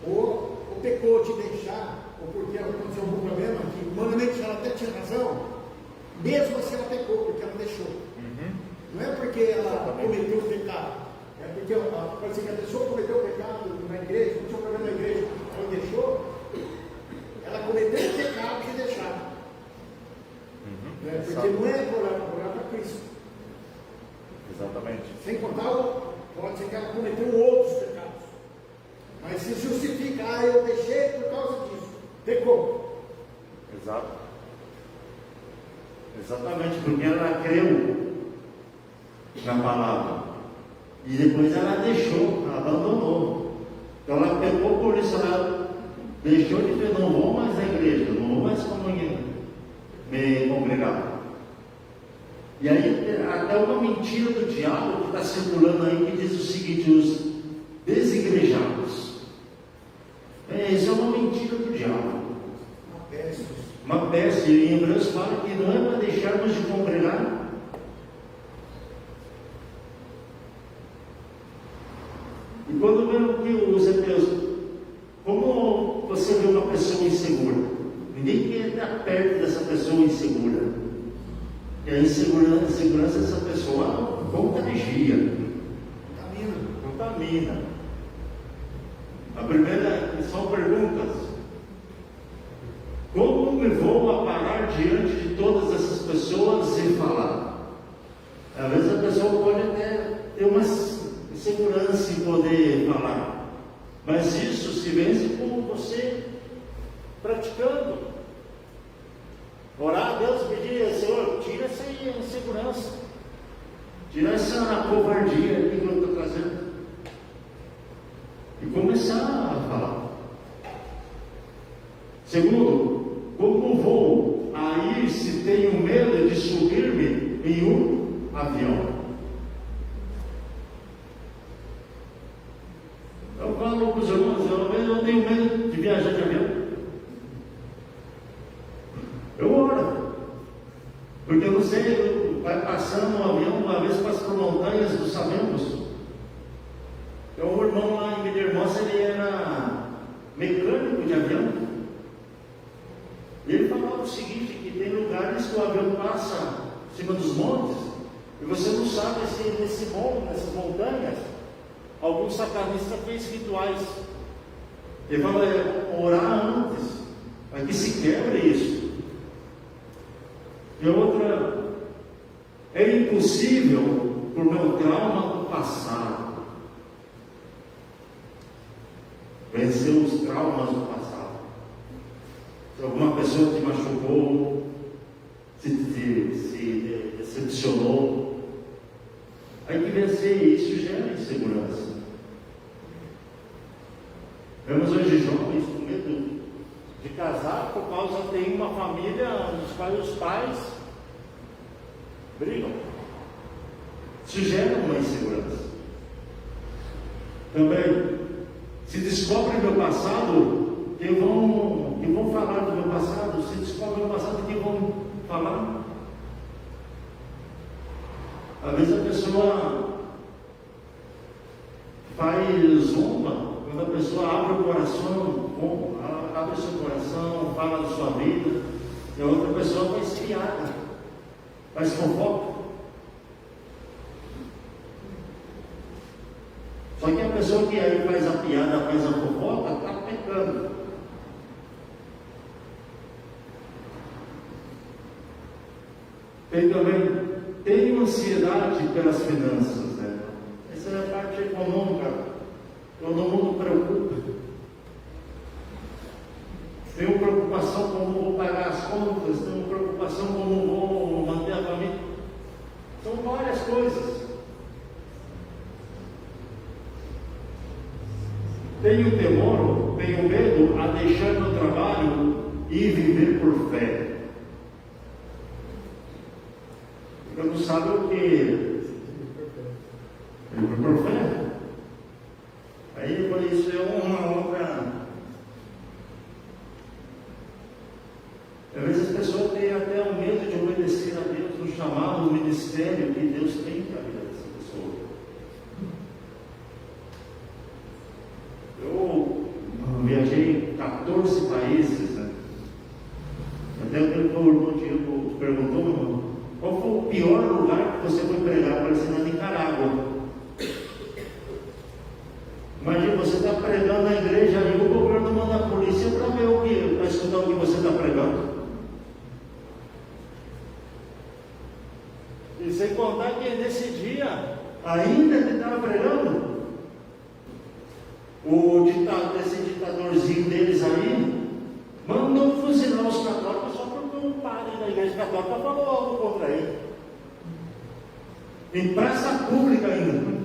Ou pecou de deixar, ou porque aconteceu algum problema, que humanamente ela até tinha razão, mesmo assim ela pecou, porque ela deixou. Não é porque ela cometeu o pecado, é porque pode ser que a pessoa cometeu o pecado na igreja, não tinha problema na igreja, ela deixou, ela cometeu o pecado de deixar. Porque não é orar para Cristo. Exatamente. Sem contar, pode ser que ela cometeu outros pecados. Mas se justifica: ah, eu deixei por causa disso. Pecou. Exatamente, porque ela creu na palavra. E depois ela deixou, ela abandonou. Então ela pegou por isso, ela deixou de dizer, não vou mais à igreja, não vou mais me congregar. E aí até uma mentira do diabo que está circulando aí, que diz o seguinte: os desigrejados. Isso é uma mentira do diabo. Uma peste. E em Hebreus fala que não é para deixarmos de congregar. E quando vemos que os hebreus, como você vê uma pessoa insegura? Ninguém quer estar perto dessa pessoa insegura. E a insegurança dessa pessoa contagia. Contamina. A primeira são perguntas. Como me vou parar diante de todas essas pessoas e falar? Às vezes a pessoa pode até ter uma insegurança em poder falar, mas isso se vence com você praticando. Orar a Deus, pedir: Senhor, tira essa insegurança, tira essa covardia aqui que eu estou trazendo, e começar a falar. Segundo, como vou aí se tenho medo de subir-me em um avião? Eu falo para os irmãos, eu tenho medo de viajar de avião. Eu oro, porque eu não sei, vai passando um avião, uma vez passa por montanhas dos sabemos. Então, um irmão lá em Vidermosa, ele era mecânico de avião. E ele falava o seguinte: que tem lugares que o avião passa em cima dos montes, e você não sabe se nessas montanhas, alguns satanistas fez rituais. Ele fala: orar antes, para que se quebre isso. E outra, é impossível por meu trauma do passado. Vencer os traumas do passado. Se alguma pessoa te machucou, se decepcionou, aí que vencer isso gera insegurança. Vemos hoje jovens com medo de casar por causa de uma família nos quais os pais brigam. Isso gera uma insegurança. Também, se descobre meu passado, que vão falar do meu passado. Se descobre meu passado, que vão falar. Às vezes a pessoa faz zomba. Quando a pessoa abre o coração, abre seu coração, fala da sua vida, e a outra pessoa faz piada, faz fofoca. Só que a pessoa que aí faz a piada, faz a fofoca, está pecando. Tem também, tem ansiedade pelas finanças, né? Essa é a parte econômica. Todo mundo preocupa. Tenho preocupação como vou pagar as contas, tenho preocupação como vou manter a família. São várias coisas. Tenho temor, tenho medo a deixar meu trabalho e viver por fé. Porque não sabe o que? Viver por fé. Aí por isso é uma outra. Às vezes as pessoas têm até o medo de obedecer a Deus no chamado, no ministério que Deus tem para a vida dessa pessoa. Eu viajei em 14 países, né? Até o irmão Diego perguntou: qual foi o pior lugar que você foi pregar? Parece na Nicarágua. Imagina, você está pregando na igreja e o governo manda a polícia para ver para escutar o que você está pregando. E sem contar que nesse dia, ainda que estava pregando, esse ditadorzinho deles aí mandou fuzilar os católicos só porque um padre a Igreja Católica falou algo contra ele. Em praça pública ainda.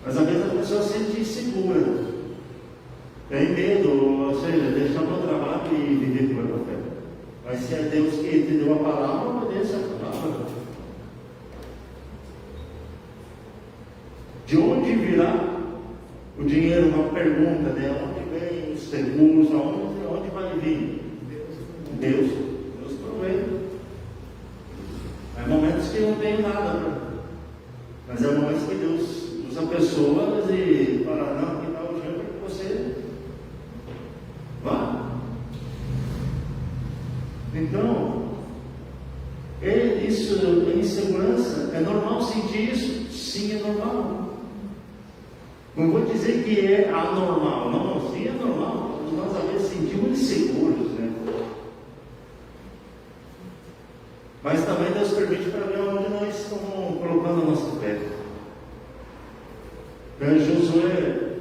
Mas às vezes a pessoa se sente insegura, tem medo, ou seja, deixar o trabalho e viver por a fé. Mas se é Deus que te deu a palavra, obedeça a palavra. De onde virá o dinheiro? Uma pergunta, né? Onde vem os recursos? Onde vai vir? Deus provê. Há momentos que não tem nada, mas há momentos que Deus usa pessoas e fala, não, que tal o dinheiro para que você vá. Então, isso é insegurança. É normal sentir isso? Sim, é normal. Não vou dizer que é anormal, não, sim é normal. Nós às vezes sentimos inseguros, né? Mas também Deus permite para ver onde nós estamos colocando a nossa fé. Josué,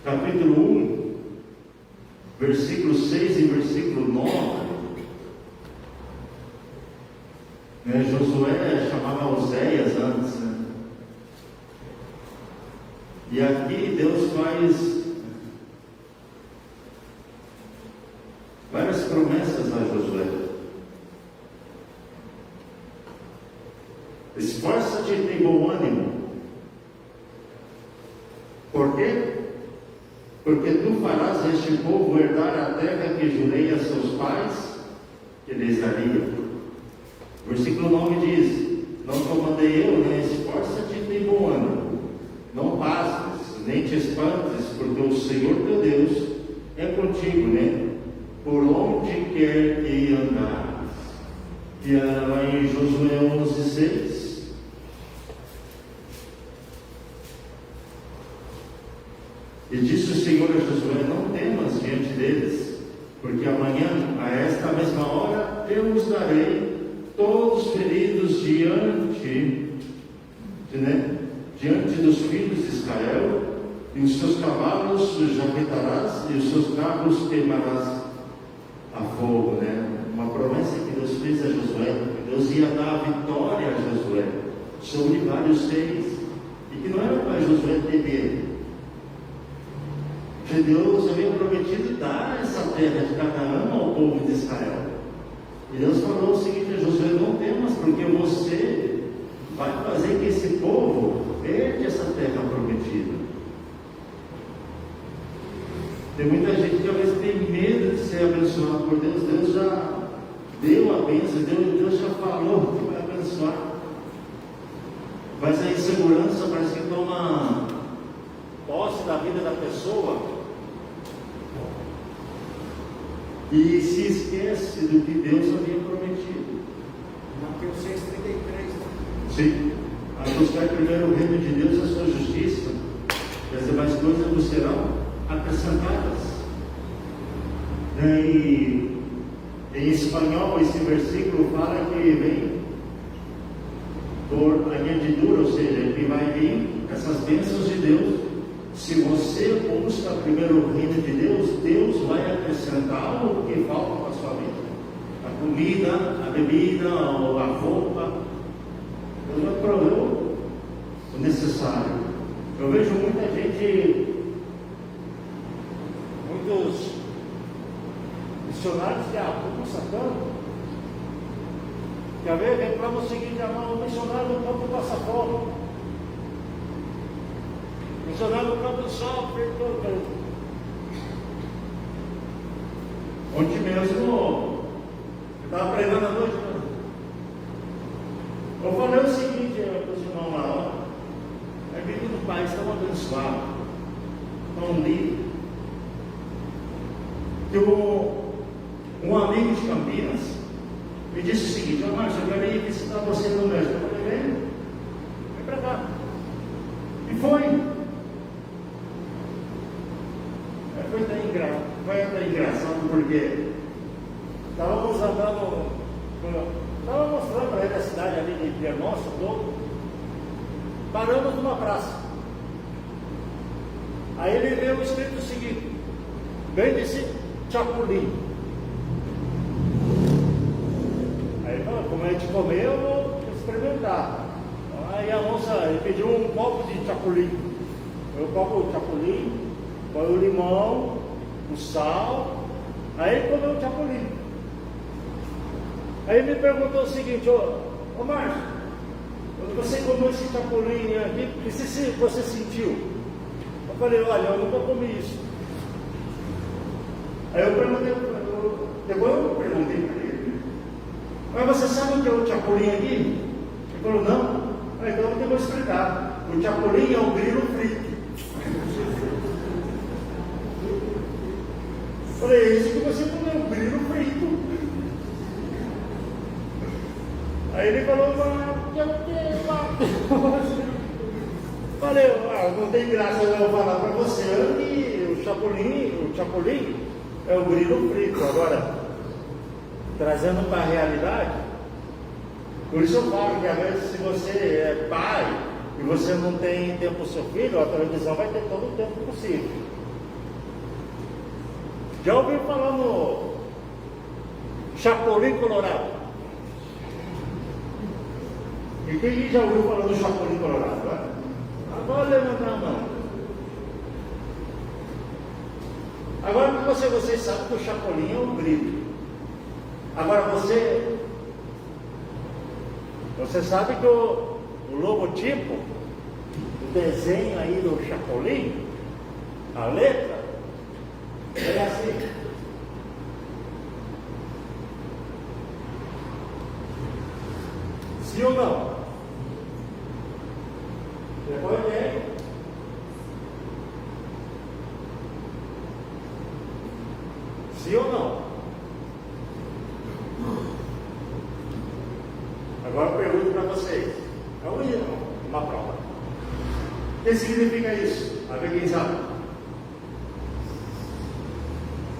capítulo 1, versículo 6 e versículo 9. Josué chamava Oséias antes, né? E aqui Deus faz várias promessas a Josué. Esforça-te e tem bom ânimo. Por quê? Porque tu farás este povo herdar a terra que jurei a seus pais que lhes daria. Versículo 9 diz: não comandei eu, né? Esforça-te e tem bom ânimo. Não pasmes, nem te espantes, porque o Senhor teu Deus é contigo, né? Por onde quer que andares. E lá em Josué 11:6. E disse o Senhor a Josué: não temas diante deles, porque amanhã, a esta mesma hora, eu os darei todos feridos diante dos filhos de Israel, e os seus cavalos jaquetarás, e os seus carros queimarás a fogo, né? Uma promessa que Deus fez a Josué, que Deus ia dar a vitória a Josué sobre vários reis, e que não era para Josué ter medo. Que Deus havia prometido dar essa terra de Canaã ao povo de Israel. E Deus falou o seguinte a Josué: não temas, porque você vai fazer que esse povo herde essa terra prometida. Tem muita gente que às vezes tem medo de ser abençoado por Deus. Deus já deu a bênção, Deus já falou que vai abençoar. Mas a insegurança parece que toma posse da vida da pessoa e se esquece do que Deus havia prometido. Mateus 6,33. Sim. A buscar primeiro o reino de Deus e a sua justiça, e as demais coisas vos serão acrescentadas. E em espanhol esse versículo fala que vem por añadidura, ou seja, que vai vir essas bênçãos de Deus. Se você busca primeiro o reino de Deus, Deus vai acrescentar o que falta para a sua vida. A comida, a bebida, a roupa. Deus vai prover o necessário. Eu vejo muita gente, muitos missionários que abusam tanto, que às vezes reclamam o seguinte: o missionário não pode passar fome. Missionário no campo do sol, perguntou. Ontem mesmo, eu estava pregando à noite. Eu falei o seguinte para os irmãos lá: a vida do Pai estão abençoados, estão livres. Que um amigo de Campinas me disse o seguinte: Márcio, eu quero ir visitar você no México. Eu falei: vem para cá. E foi. Foi até engraçado, porque estávamos andando, estava mostrando para ele a cidade ali de Villahermosa, todo. Paramos numa praça. Aí ele leu escrito o seguinte: bem desse chapulim. Aí falou, como a gente comeu, eu vou experimentar. Aí a moça pediu um copo de chapulim. Eu copo o chapulim, põe o limão, o sal, aí ele comeu o chapulim. Aí me perguntou o seguinte, ô Márcio, você comeu esse chapulim aqui, o que você sentiu? Eu falei, olha, eu nunca comi isso. Aí eu perguntei, depois eu perguntei para ele, mas você sabe o que é o chapulim aqui? Ele falou, não. Então eu vou explicar. O chapulim é o grilo frito. Falei, é isso que você comeu, o grilo frito. Aí ele falou, falei, não tem graça eu falar para você que o chapulim é o grilo frito. Agora, trazendo para a realidade, por isso eu falo que às vezes se você é pai e você não tem tempo para o seu filho, a televisão vai ter todo o tempo possível. Já ouviu falar no Chapolin Colorado? E quem já ouviu falar do Chapolin Colorado? Né? Agora levantar a mão. Agora que você sabe que o Chapolin é um grilo. Agora você sabe que o logotipo, o desenho aí do Chapolin, a letra, é assim. Sim ou não? Depois vem. Sim ou não? Agora eu pergunto para vocês. É uma prova. O que significa isso? A ver quem sabe.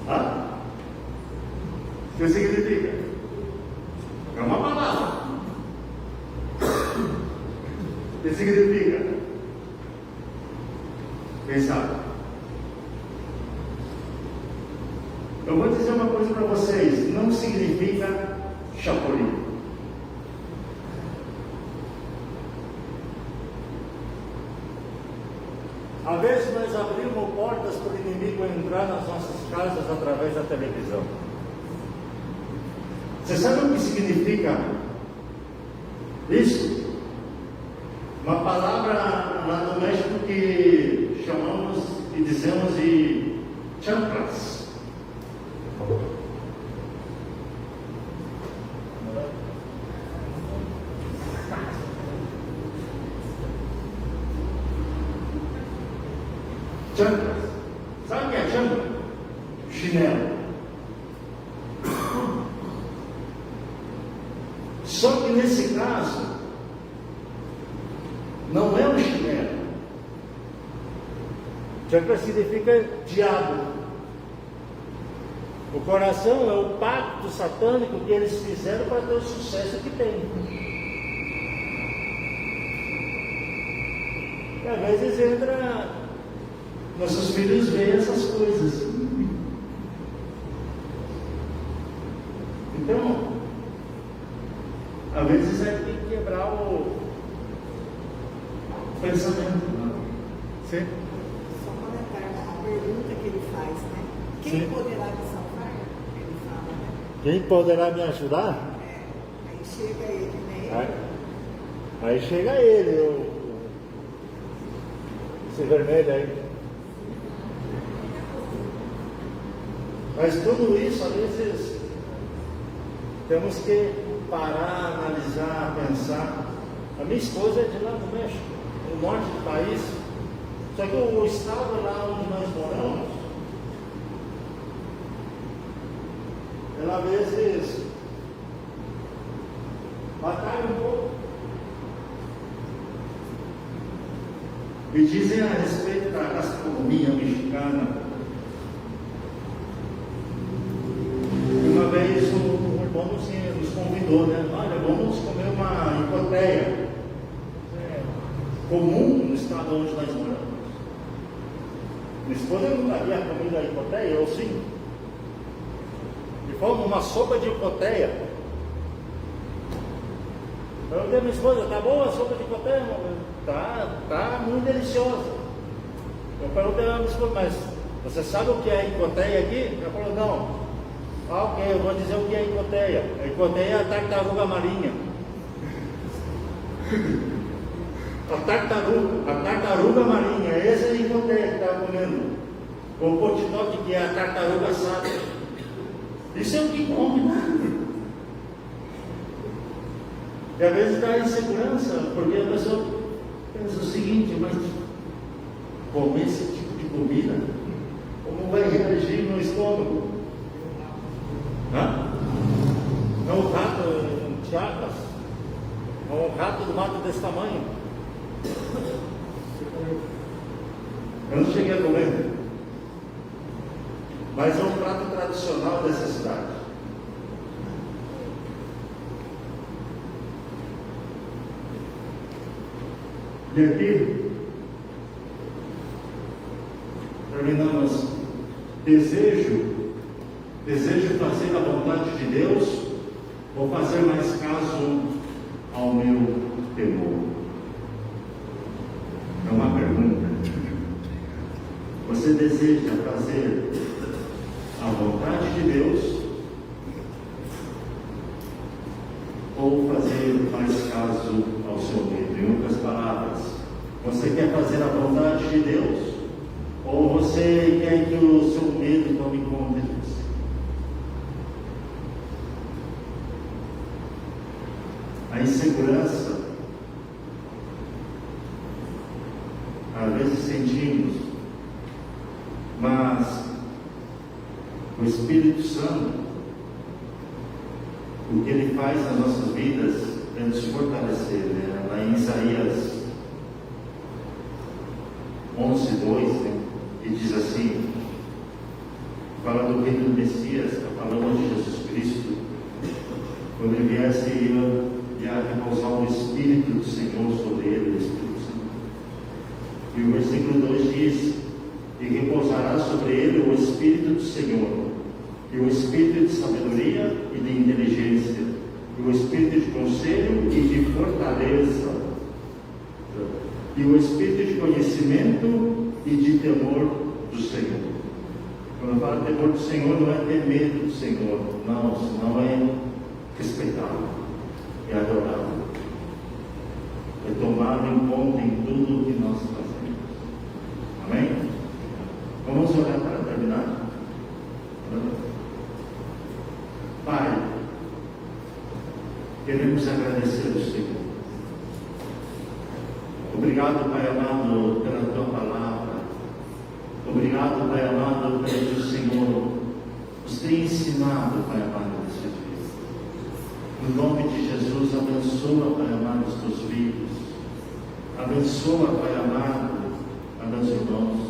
Hã? O que significa? É uma palavra. O que significa? Quem sabe? Eu vou dizer uma coisa para vocês. Não significa Chapolin. Às vezes nós abrimos portas para o inimigo entrar nas nossas casas através da televisão. Você sabe o que significa isso? Uma palavra lá no México que chamamos e dizemos de chanclas. Chanclas. Sabe o que é chancla? Chinelo. Só que nesse caso, não é um chinelo. Chancla significa diabo. O coração é o pacto satânico que eles fizeram para ter o sucesso que tem. E às vezes entra, nossos filhos veem essas coisas. Então, às vezes é tem que quebrar o pensamento. Sim. Só comentar a pergunta que ele faz, né? Quem Sim. poderá me salvar? Ele fala, né? Quem poderá me ajudar? Aí chega ele, né? Aí chega ele, esse vermelho aí. Mas tudo isso, às vezes, temos que parar, analisar, pensar. A minha esposa é de lá do México, no norte do país. Só que o estado lá onde nós moramos, ela às vezes batalha um pouco. Me dizem a respeito da gastronomia mexicana. Uma vez o irmão nos convidou, né? Olha, vamos comer uma hipoteia. Comum no estado onde nós moramos. Minha esposa não daria comida a hipoteia, eu sim. E fomos uma sopa de hipoteia. Eu perguntei à minha esposa, tá boa a sopa de hipoteia? Tá muito deliciosa. Eu perguntei à minha esposa, mas você sabe o que é hipoteia aqui? Ela falou, não. Ah, ok, eu vou dizer o que é hipoteia. A hipoteia é a tartaruga marinha. A tartaruga marinha, essa é a hipoteia que estava comendo. O potinote, que é a tartaruga assada. Isso é o que come, né? E às vezes dá insegurança, porque a pessoa pensa o seguinte, mas comer esse tipo de comida, como vai reagir no estômago? É um rato em Chiapas, é um rato do mato desse tamanho. Eu não cheguei a comer, mas é um prato tradicional dessa cidade. E aqui terminamos. Desejo fazer a vontade de Deus ou fazer mais caso ao meu temor? É uma pergunta. Você deseja fazer a vontade de Deus ou fazer mais caso ao seu medo? Em outras palavras, você quer fazer a vontade de Deus ou você quer que o seu medo tome conta de você? A insegurança, às vezes sentimos, mas o Espírito Santo, o que ele faz nas nossas vidas é nos fortalecer, né? Lá em Isaías 11:2, né? E diz assim, fala do reino do Messias, está falando de Jesus Cristo, quando ele viesse ia repousar o Espírito do Senhor sobre ele, o Espírito Santo. E o versículo 2 diz, e repousará sobre ele o Espírito do Senhor, e o Espírito de sabedoria e de inteligência, e o Espírito de conselho e de fortaleza, e o Espírito de conhecimento e de temor do Senhor. Quando fala temor do Senhor, não é ter medo do Senhor, não, senão é respeitá-lo, é adorá-lo, é tomá-lo em conta em tudo o que nós fazemos. Amém? Vamos orar para terminar? Pai, queremos agradecer ao Senhor. Obrigado, Pai amado, pela Tua palavra. Obrigado, Pai amado, pelo que o Senhor nos tem ensinado, Pai amado, nesse dia. No nome de Jesus, abençoa, Pai amado, os Teus filhos. Abençoa, Pai amado, a meus irmãos.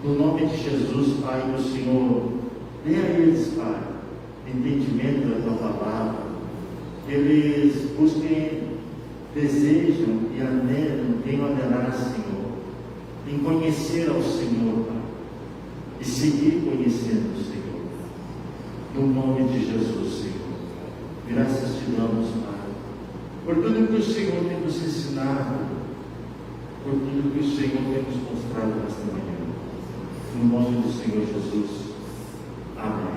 No nome de Jesus, Pai, que o Senhor dê a eles, Pai, entendimento da Tua palavra. Eles busquem, desejam e anselam, tenham anhelar, Senhor, em conhecer ao Senhor, Pai, e seguir conhecendo o Senhor. No nome de Jesus, Senhor. Graças te damos, Pai, por tudo que o Senhor tem nos ensinado, por tudo que o Senhor tem nos mostrado nesta manhã. No nome do Senhor Jesus. Amém.